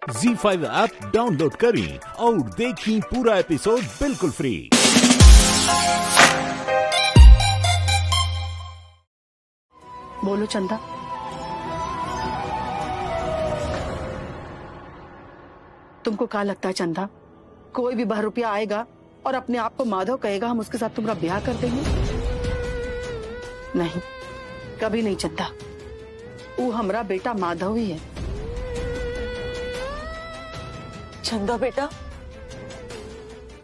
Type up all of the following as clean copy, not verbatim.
ZEE5 app download करें और देखें पूरा एपिसोड बिल्कुल फ्री। बोलो चंदा, तुमको क्या लगता है चंदा, कोई भी बहरूपिया आएगा और अपने आप को माधव कहेगा हम उसके साथ तुम्हारा ब्याह कर देंगे? नहीं, कभी नहीं चंदा। वो हमारा बेटा माधव ही है। चंदा बेटा,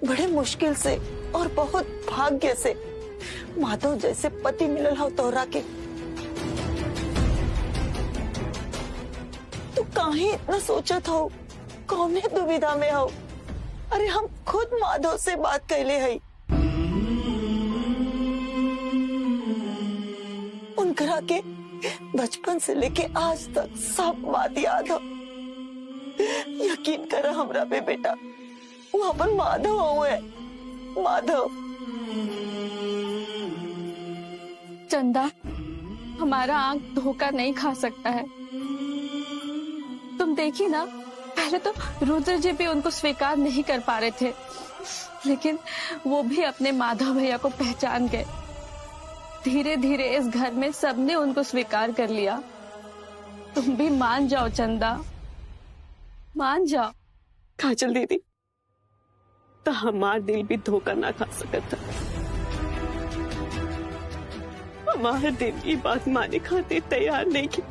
बड़े मुश्किल से और बहुत भाग्य से माधव जैसे पति मिलल हो तोहरा के। तू काहे इतना सोचत हो, कौने दुविधा में हो? अरे हम खुद माधव से बात कैले हई, उनकरा के बचपन से लेके आज तक सब बात याद हो। यकीन कर हमरा पे बेटा, वो अपन माधव हुए। माधव चंदा, हमारा आंख धोखा नहीं खा सकता है। तुम देखी ना, पहले तो रुद्र जी भी उनको स्वीकार नहीं कर पा रहे थे, लेकिन वो भी अपने माधव भैया को पहचान गए। धीरे धीरे इस घर में सबने उनको स्वीकार कर लिया। तुम भी मान जाओ चंदा, मान जाओ। काजल दीदी, तो हमार दिल भी धोखा ना खा सकता। हमारे दिल की बात माने खातिर तैयार नहीं कि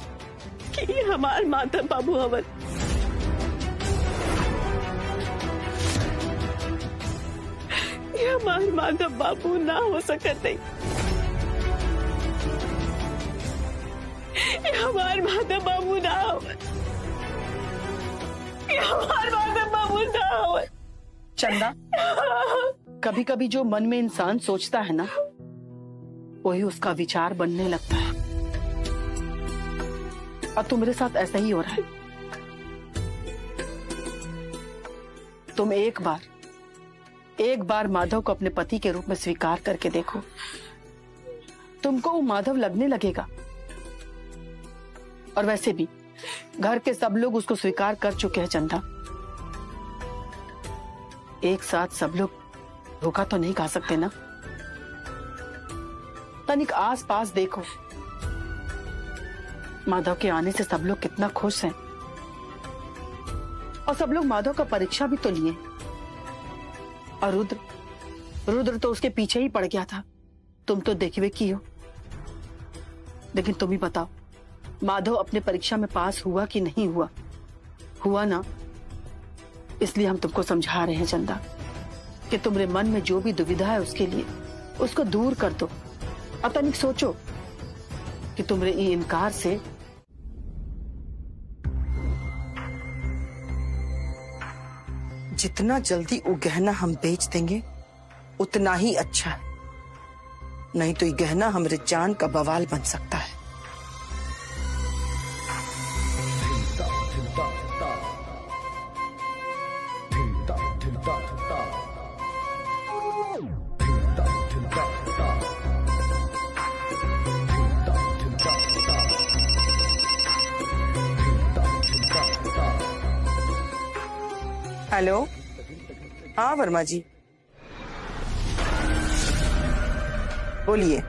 ये हमार माधव बाबू हवन। ये हमार माधव बाबू ना हो सकते। ये हमार माधव बाबू ना हो। ये हमार माधव बाबू ना हो। चंदा, कभी कभी जो मन में इंसान सोचता है ना, वही उसका विचार बनने लगता है। और तुम्हारे साथ ऐसा ही हो रहा है। तुम एक बार माधव को अपने पति के रूप में स्वीकार करके देखो, तुमको वो माधव लगने लगेगा। और वैसे भी घर के सब लोग उसको स्वीकार कर चुके हैं चंदा। एक साथ सब लोग धोखा तो नहीं खा सकते ना। तनिक आस पास देखो, माधव के आने से सब लोग कितना खुश हैं। और सब लोग माधव का परीक्षा भी तो लिए। और रुद्र तो उसके पीछे ही पड़ गया था। तुम तो देखिए की हो। लेकिन तुम ही बताओ, माधव अपने परीक्षा में पास हुआ कि नहीं हुआ? हुआ ना। इसलिए हम तुमको समझा रहे हैं चंदा कि तुम्हारे मन में जो भी दुविधा है उसके लिए उसको दूर कर दो। और तनिक सोचो कि तुम्हारे ये इनकार से जितना जल्दी वो गहना हम बेच देंगे उतना ही अच्छा है। नहीं तो ये गहना हमारे जान का बवाल बन सकता है। हेलो, हाँ वर्मा जी, बोलिए।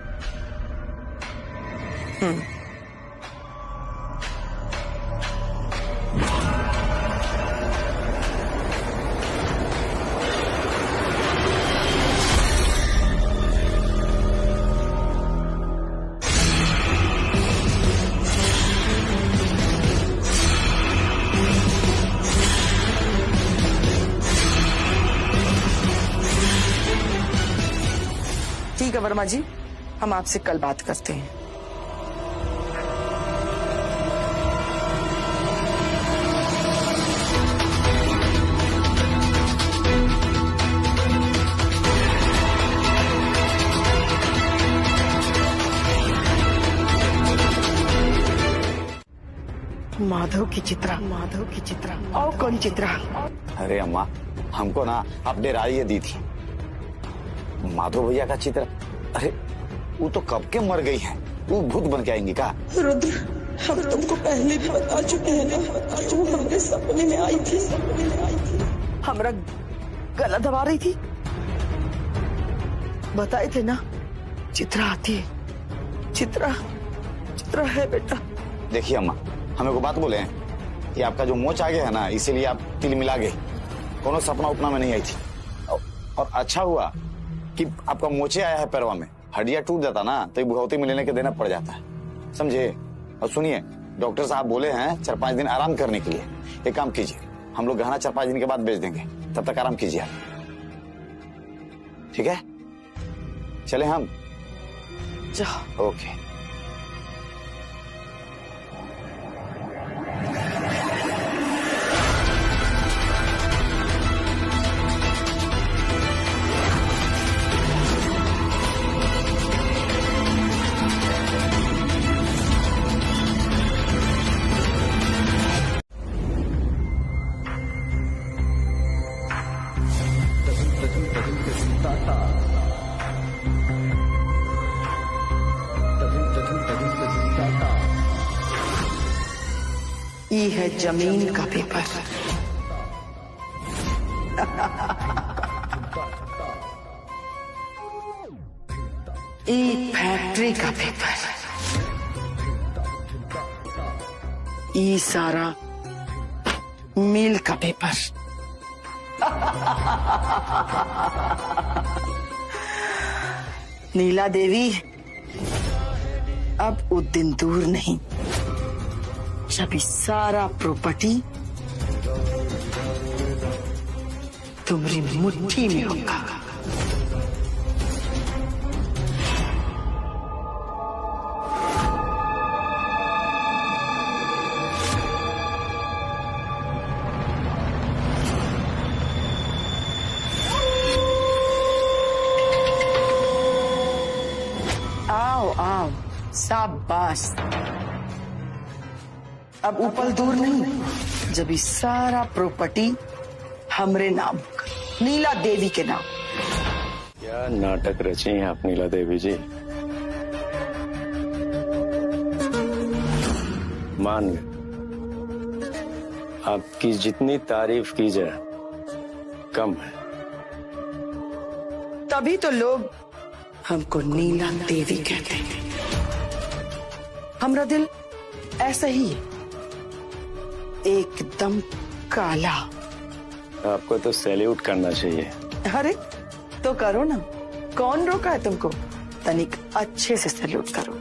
ठीक है वर्मा जी, हम आपसे कल बात करते हैं। माधव की चित्रा और कौन चित्रा? अरे अम्मा, हमको ना अपने राय दी थी माधव भैया का चित्र। अरे वो तो कब के मर गई है, वो भूत बन के आएंगी का? रुद्र, हम तुमको पहले भी बता चुके हैं ना, तू हमारे सपने में आई थी, हमरा गला दबा रही थी। बताए थे ना चित्रा आती है, चित्रा है बेटा। देखिए अम्मा, हमें को बात बोले हैं कि आपका जो मोच आ गया है ना, इसीलिए आप तिल मिला गए। कोनो सपना उपना में नहीं आई थी। और अच्छा हुआ कि आपका मोचे आया है पैरवा में, हड्डियां टूट जाता ना तो भगवती में लेने के देना पड़ जाता है, समझे। और सुनिए, डॉक्टर साहब बोले हैं 4-5 दिन आराम करने के लिए। एक काम कीजिए, हम लोग गहना 4-5 दिन के बाद बेच देंगे, तब तक आराम कीजिए आप, ठीक है? चले हम? जाओ। ओके। ये है जमीन का पेपर। ये फैक्ट्री का पेपर। ये सारा मिल का पेपर। नीला देवी, अब वो दिन दूर नहीं जब ये सारा प्रॉपर्टी तुम्हारी मुट्ठी में होगा। आओ आओ, शाबाश। अब ऊपर दूर नहीं जब ये सारा प्रॉपर्टी हमरे नाम, नीला देवी के नाम। क्या नाटक रचे हैं आप नीला देवी जी। मान गए, आपकी जितनी तारीफ की जाए कम है। तभी तो लोग हमको नीला देवी कहते हैं। हमरा दिल ऐसा ही है, एकदम काला। आपको तो सैल्यूट करना चाहिए। अरे तो करो ना, कौन रोका है तुमको? तनिक अच्छे से सैल्यूट करो।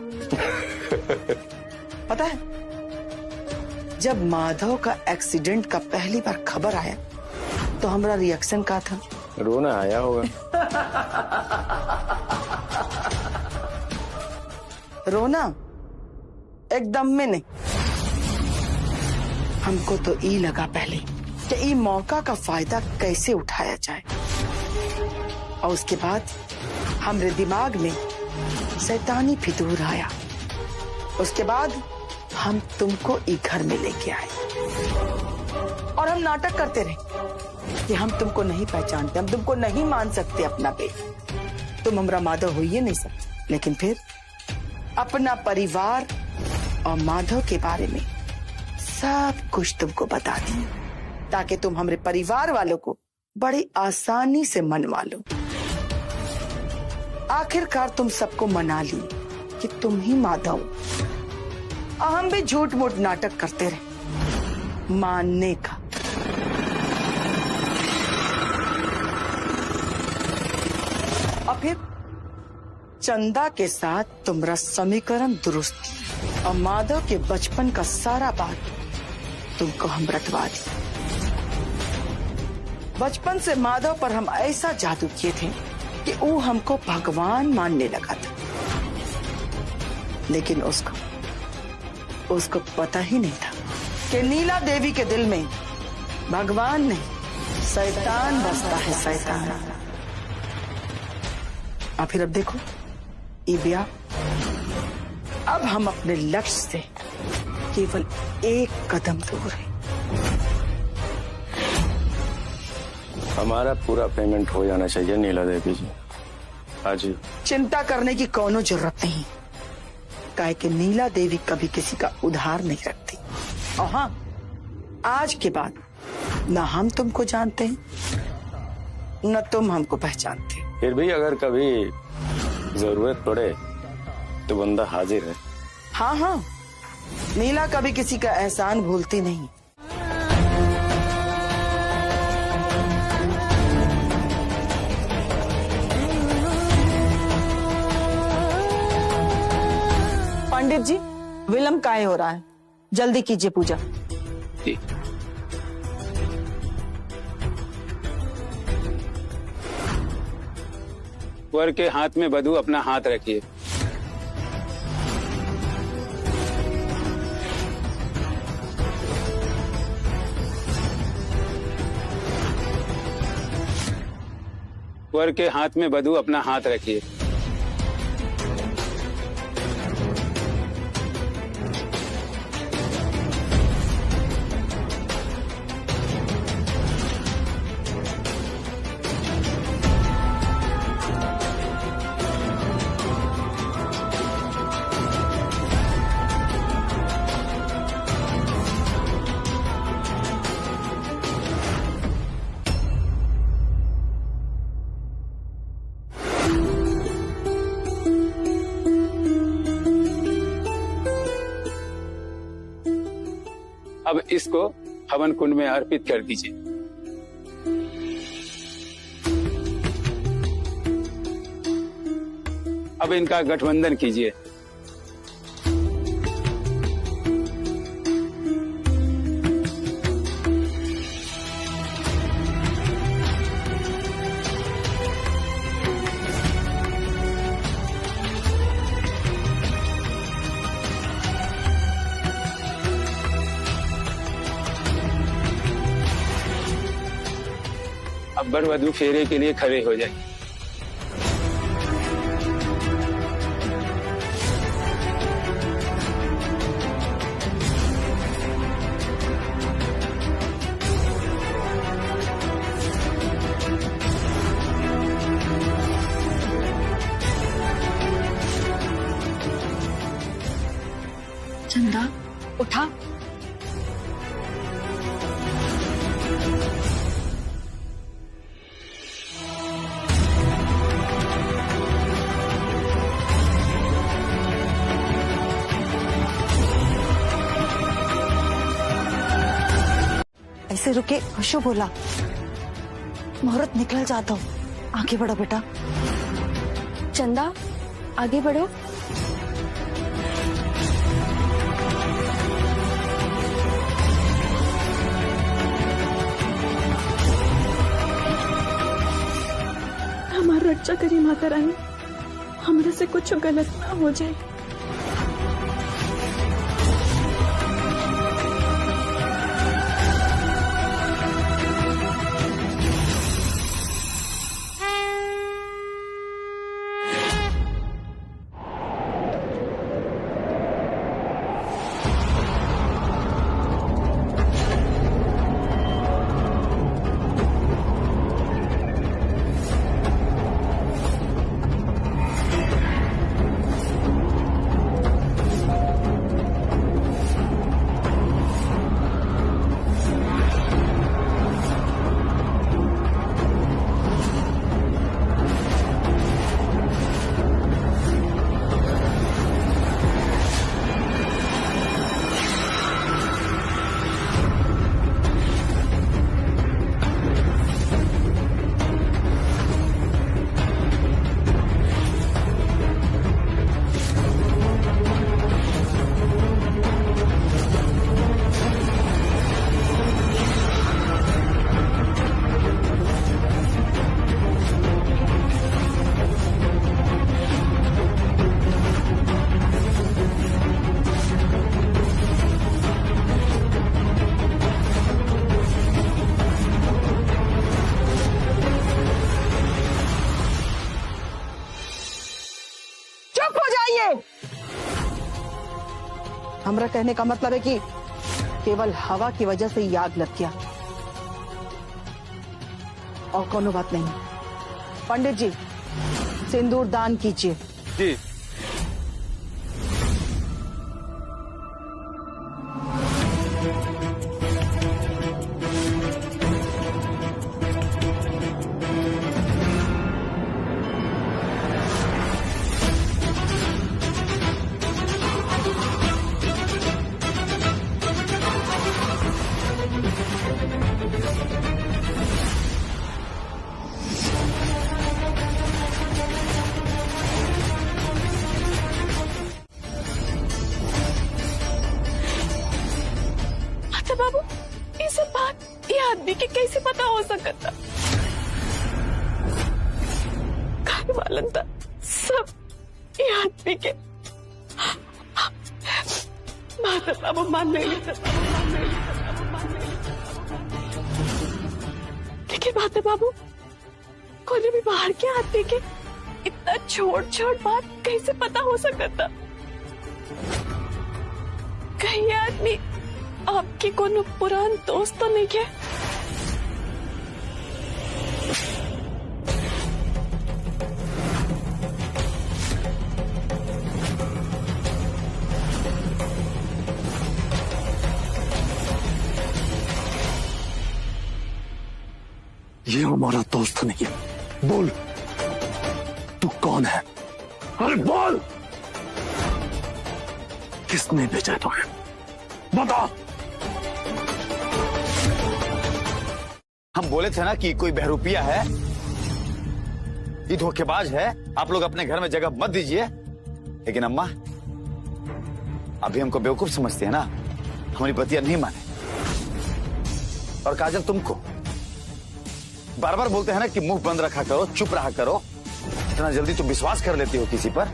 पता है, जब माधव का एक्सीडेंट का पहली बार खबर आया तो हमारा रिएक्शन क्या था? रोना आया होगा। रोना एकदम में नहीं। हमको तो ई लगा पहले कि ई मौका का फायदा कैसे उठाया जाए, और उसके बाद हमारे दिमाग में शैतानी फितूर आया। उसके बाद हम तुमको ई घर में लेके आए और हम नाटक करते रहे कि हम तुमको नहीं पहचानते, हम तुमको नहीं मान सकते अपना बेटा, तुम हमारा माधव हो ही नहीं सकते। लेकिन फिर अपना परिवार और माधव के बारे में सब कुछ तुमको बता दी, ताकि तुम हमारे परिवार वालों को बड़ी आसानी से मनवा लो। आखिरकार तुम सबको मना ली कि तुम ही माधव। और हम भी झूठ मूठ नाटक करते रहे मानने का। और फिर चंदा के साथ तुम्हारा समीकरण दुरुस्त और माधव के बचपन का सारा बात तुमको हम रटवा दी। बचपन से माधव पर हम ऐसा जादू किए थे कि वो हमको भगवान मानने लगा था, लेकिन उसको पता ही नहीं था कि नीला देवी के दिल में भगवान नहीं शैतान बसता है, शैतान। और फिर अब देखो ये ब्याह, अब हम अपने लक्ष्य से केवल एक कदम दूर है। हमारा पूरा पेमेंट हो जाना चाहिए नीला देवी जी, आज ही। चिंता करने की कोनो जरूरत नहीं, काहे कि नीला देवी कभी किसी का उधार नहीं रखती। और हाँ, आज के बाद न हम तुमको जानते हैं न तुम हमको पहचानते। फिर भी अगर कभी जरूरत पड़े तो बंदा हाजिर है। हाँ हाँ, नीला कभी किसी का एहसान भूलती नहीं। पंडित जी, विलंब काहे हो रहा है? जल्दी कीजिए पूजा। जी। वर के हाथ में वधू अपना हाथ रखिए। वर के हाथ में वधू अपना हाथ रखिए। अब इसको हवन कुंड में अर्पित कर दीजिए। अब इनका गठबंधन कीजिए। अब वर वधू फेरे के लिए खड़े हो जाए। चंदा, उठा। ऐसे रुके, अशुभ बोला। मुहूर्त निकल जाता हूँ, आगे बढ़ो बेटा। चंदा, आगे बढ़ो। हमारा रक्षा करी माता रानी, हमारे से कुछ गलत ना हो जाए। हमरा कहने का मतलब है कि केवल हवा की वजह से ही आग लग गया और कोनो बात नहीं। पंडित जी, सिंदूर दान कीजिए। जी। अच्छा बाबू, ये सब बात ये आदमी के कैसे पता हो सकता? काय मालूम था सब ये आदमी के। माधव बाबू मान नहीं लेता, लेकिन माधव बाबू कोई भी बाहर के आदमी के इतना छोट छोट बात कैसे पता हो सकता? कहीं ये आदमी आपकी कोनो पुरान दोस्त तो नहीं है? ये हमारा दोस्त नहीं है। बोल, तू कौन है? अरे बोल, किसने भेजा तुम्हें? बता। हम बोले थे ना कि कोई बहरूपिया है, ये धोखेबाज है, आप लोग अपने घर में जगह मत दीजिए। लेकिन अम्मा अभी हमको बेवकूफ समझती है ना, हमारी बतिया नहीं माने। और काजल, तुमको बार बार बोलते हैं ना कि मुंह बंद रखा करो, चुप रहा करो। इतना जल्दी तुम विश्वास कर लेती हो किसी पर।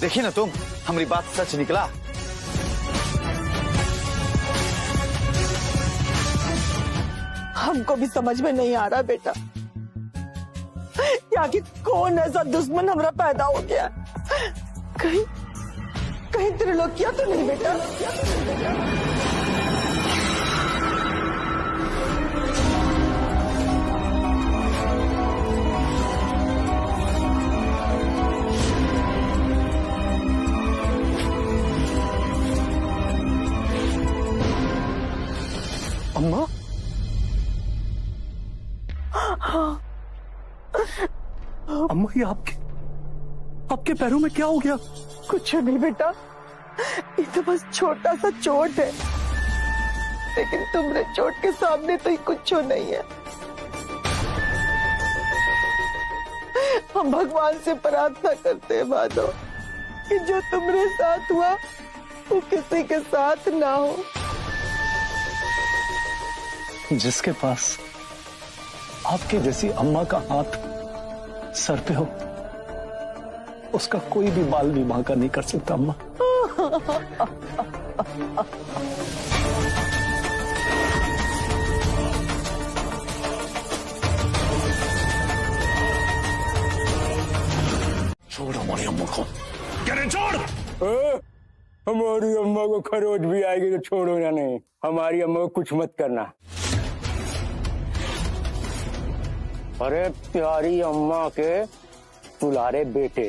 देखिए ना तुम, हमारी बात सच निकला। हमको भी समझ में नहीं आ रहा बेटा, या कि कौन ऐसा दुश्मन हमारा पैदा हो गया। कहीं कहीं त्रिलोकिया तो नहीं बेटा? अम्मा, अम्मा ये आपके पैरों में क्या हो गया? कुछ नहीं बेटा, ये तो बस छोटा सा चोट है, लेकिन तुम्हारे चोट के सामने तो ये कुछ नहीं है। हम भगवान से प्रार्थना करते हैं माधव कि जो तुम्हारे साथ हुआ वो किसी के साथ ना हो। जिसके पास आपके जैसी अम्मा का हाथ सर पे हो, उसका कोई भी बाल भी बांका नहीं कर सकता अम्मा। छोड़ हमारी अम्मा को, छोड़। हमारी अम्मा को खरोच भी आएगी तो छोड़ो या नहीं। हमारी अम्मा को कुछ मत करना। अरे प्यारी अम्मा के दुलारे बेटे,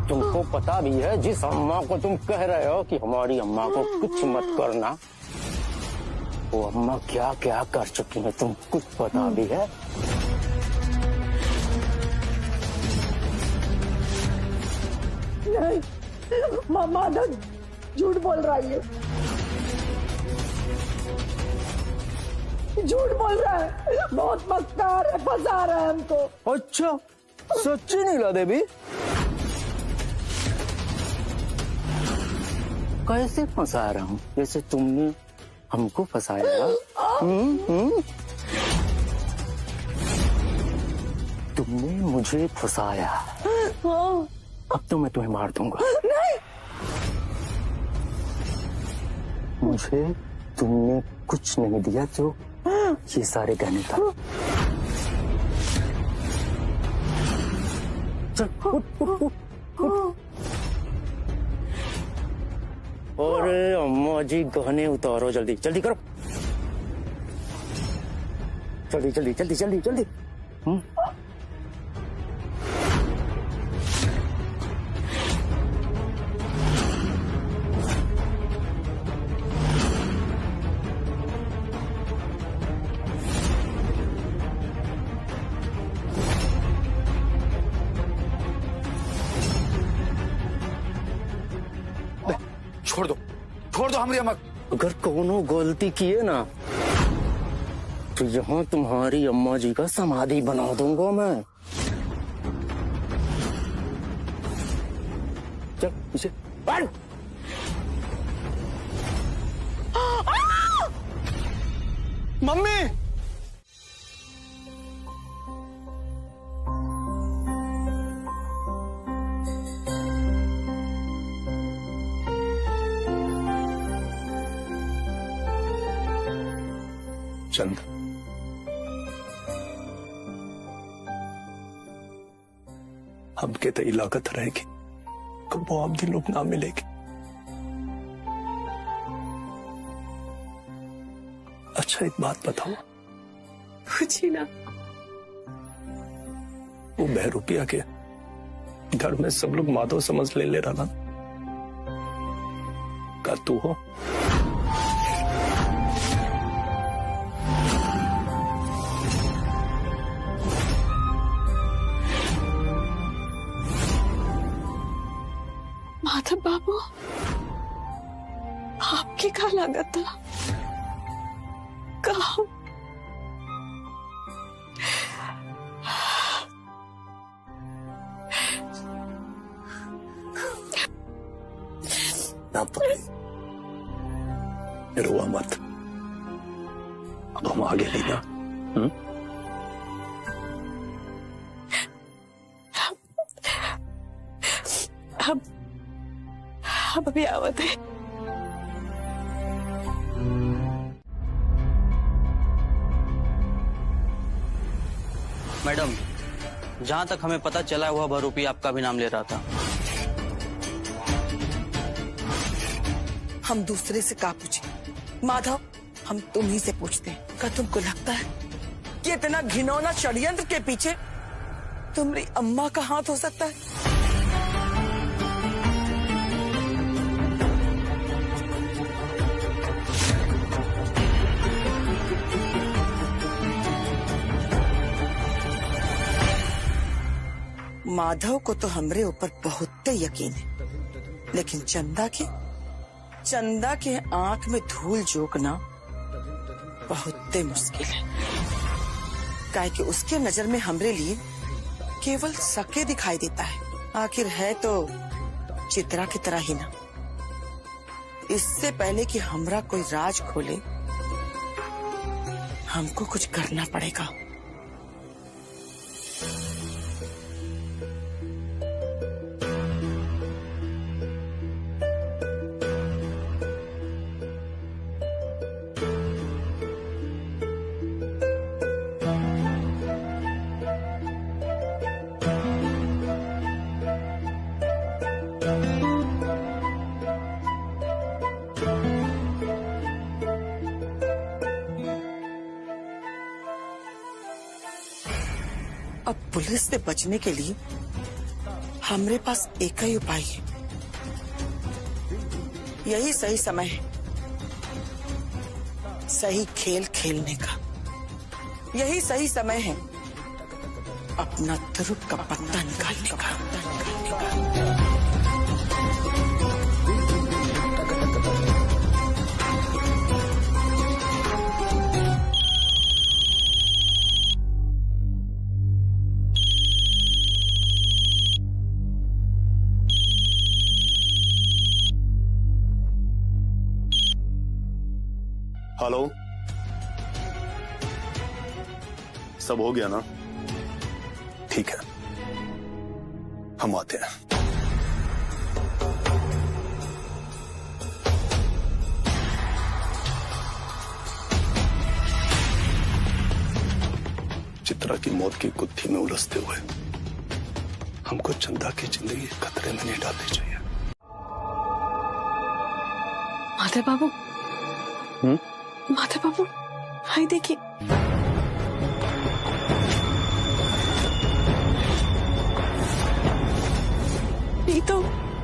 तुमको पता भी है जिस अम्मा को तुम कह रहे हो कि हमारी अम्मा को कुछ मत करना, वो अम्मा क्या क्या कर चुकी है तुम कुछ पता भी है? नहीं, मामा झूठ बोल रहा है, झूठ बोल रहा है, बहुत मक्कार है, फंसा रहा है हमको। अच्छा, सच्ची नीला देवी? कैसे फंसा रहा हूँ? जैसे तुमने हमको फंसाया। तुमने मुझे फंसाया। अब तो मैं तुम्हें मार दूंगा। नहीं, मुझे तुमने कुछ नहीं दिया जो ये सारे गहने था। चल, अरे अम्मा जी, गहने उतारो, जल्दी जल्दी करो, जल्दी जल्दी जल्दी जल्दी जल्दी। छोड़ दो, छोड़ दो दो हमारी अम्मा। अगर कोनो गलती किए ना तो यहाँ तुम्हारी अम्मा जी का समाधि बना दूंगा मैं। चल पीछे बढ़। मम्मी चंद, हमके तो लागत रहेगी कब वो आप दिन लोग ना मिलेगी। अच्छा एक बात बताओ, पूछी ना। वो बहरूपिया के घर में सब लोग माधव समझ ले रहा ना, का तू हो? माधव बाबू, आपके का लागत था? कहा रोआ मत, अब हम आगे नहीं ना। अब अभी आवत है। मैडम, जहां तक हमें पता चला हुआ बहरूपिया आपका भी नाम ले रहा था। हम दूसरे से का पूछे माधव, हम तुम ही से पूछते हैं। क्या तुमको लगता है कि इतना घिनौना षड्यंत्र के पीछे तुम्हारी अम्मा का हाथ हो सकता है? माधव को तो हमरे ऊपर बहुत यकीन है, लेकिन चंदा के आंख में धूल झोंकना बहुत मुश्किल है। काहे कि उसके नजर में हमरे लिए केवल सके दिखाई देता है। आखिर है तो चित्रा की तरह ही ना। इससे पहले कि हमरा कोई राज खोले, हमको कुछ करना पड़ेगा। अब पुलिस से बचने के लिए हमरे पास एक ही उपाय है। यही सही समय है सही खेल खेलने का। यही सही समय है अपना तुरुप का पत्ता निकालने का। हेलो, सब हो गया ना? ठीक है, हम आते हैं। चित्रा की मौत की गुत्थी में उलझते हुए हमको चंदा की जिंदगी खतरे में नहीं डालनी चाहिए। माधव बाबू, माधव बाबू, हाय देखिए। ये तो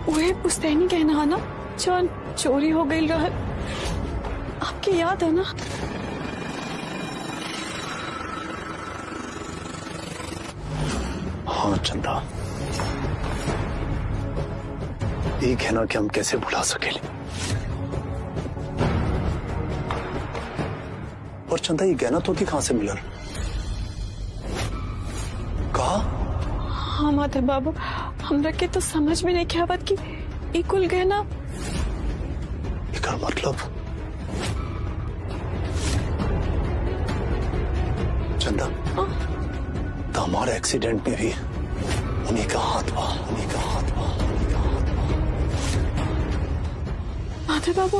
वह पुश्तैनी कहना है ना, जौन चोरी हो गई रहा। आपकी याद है ना? हाँ चंदा, एक है ना कि हम कैसे भुला सकें, और चंदा ये गहना तो कहाँ से मिलल? कहा? हाँ माधव बाबू, हमरा के तो समझ में नहीं क्या बात की ई कुल गहना। एकर मतलब चंदा तो हमारे एक्सीडेंट में भी उन्हीं का हाथ बा, उन्हीं का हाथ बा, उन्हीं का हाथ बा। माधव बाबू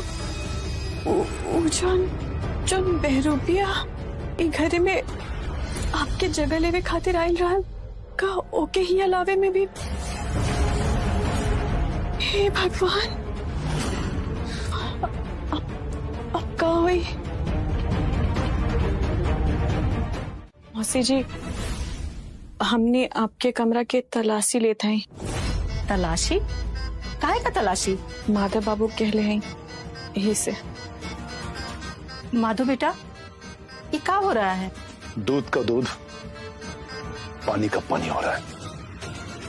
जौन बहरूपिया ई घरे में आपके जगह लेवे खातिर आयल रहा का ओके ही अलावे में भी। हे भगवान, अब का हुई? मौसी जी, हमने आपके कमरा के तलाशी लेते हैं। तलाशी? काहे का तलाशी? माधव बाबू कहले हैं यही से। माधव बेटा, ये क्या हो रहा है? दूध का दूध, पानी का पानी हो रहा है।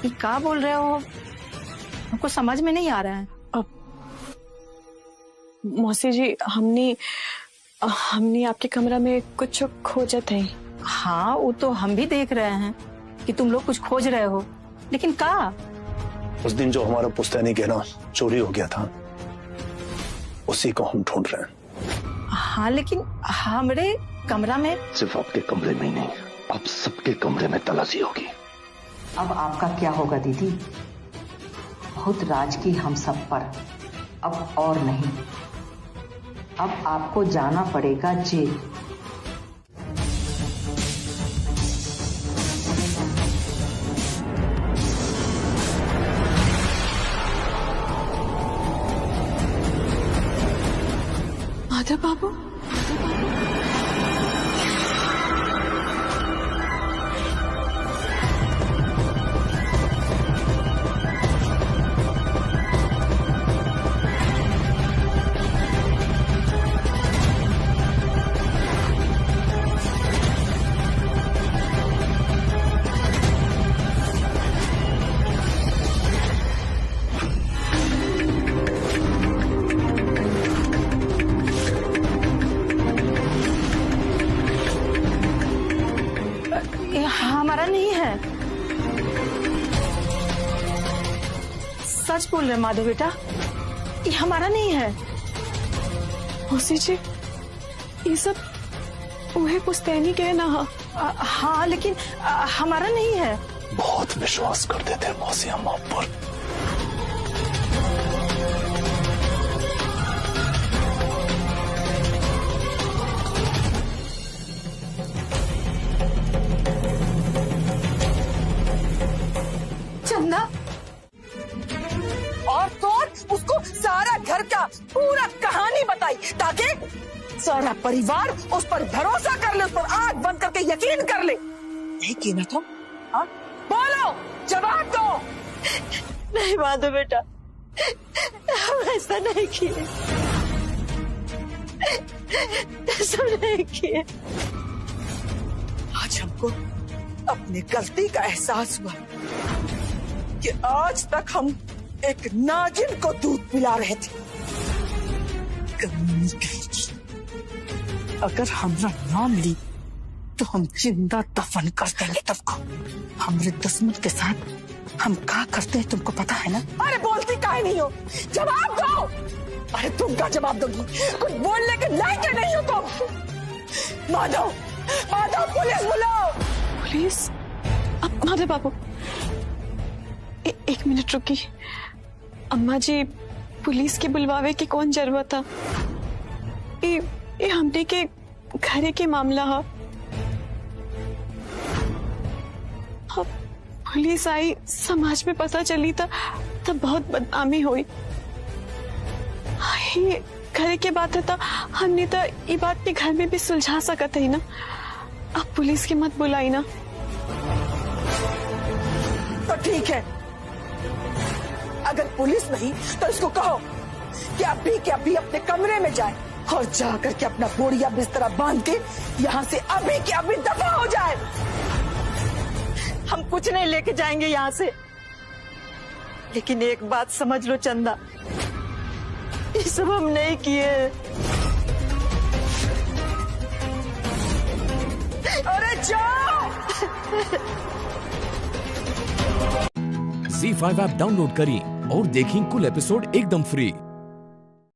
ये क्या बोल रहे हो? हमको समझ में नहीं आ रहा है। अब मौसी जी, हमने आपके कमरा में कुछ खोजत है। हाँ, वो तो हम भी देख रहे हैं कि तुम लोग कुछ खोज रहे हो, लेकिन क्या? उस दिन जो हमारा पुश्तैनी गहना चोरी हो गया था, उसी को हम ढूंढ रहे हैं। हाँ, लेकिन हमारे कमरा में? सिर्फ आपके कमरे में ही नहीं, आप सबके कमरे में तलाशी होगी। अब आपका क्या होगा दीदी? बहुत राज की हम सब पर, अब और नहीं। अब आपको जाना पड़ेगा जेल। माधव बाबू, हमारा नहीं है। सच बोल रहे माधव बेटा, ये हमारा नहीं है। मौसी जी, ये सब उहे पुश्तैनी कहना। हाँ, लेकिन हमारा नहीं है। बहुत विश्वास करते थे मौसी हम आप पर। चंदा, और तो उसको सारा घर का पूरा कहानी बताई ताकि सारा परिवार उस पर भरोसा कर ले, उस पर आंख बंद करके यकीन कर ले। नहीं किया ना तुम? हाँ, बोलो, जवाब दो। नहीं माधव बेटा, हम ऐसा नहीं किए, ऐसा नहीं किए। आज हमको अपनी गलती का एहसास हुआ कि आज तक हम एक नागिन को दूध पिला रहे थे। अगर हमरा नाम ली तो हम जिंदा दफन कर देंगे सबको। हमारे दुश्मन के साथ हम क्या करते हैं तुमको पता है ना? अरे बोलती काहे नहीं हो? जवाब दो। अरे तुम क्या जवाब दोगी? कुछ बोलने के लायक नहीं हो तुम। माधव, माधव, पुलिस बुलाओ। पुलिस? अब माधव बाबू, एक मिनट रुकी। अम्मा जी, पुलिस के बुलवावे की कौन जरूरत है? ये हमने के घरे के मामला है। अब पुलिस आई, समाज में पता चली तब बहुत बदनामी हुई। ये घरे के बात है तो हमने तो ये बात के घर में भी सुलझा सकते है ना। अब पुलिस की मत बुलाई ना। तो ठीक है, अगर पुलिस नहीं तो इसको कहो कि अभी के अभी अपने कमरे में जाए और जाकर के अपना बोरिया बिस्तरा बांध के यहाँ से अभी के अभी दफा हो जाए। हम कुछ नहीं लेके जाएंगे यहाँ से, लेकिन एक बात समझ लो चंदा, ये सब हम नहीं किए। बचाओ। ZEE5 ऐप डाउनलोड करें और देखें कुल एपिसोड एकदम फ्री।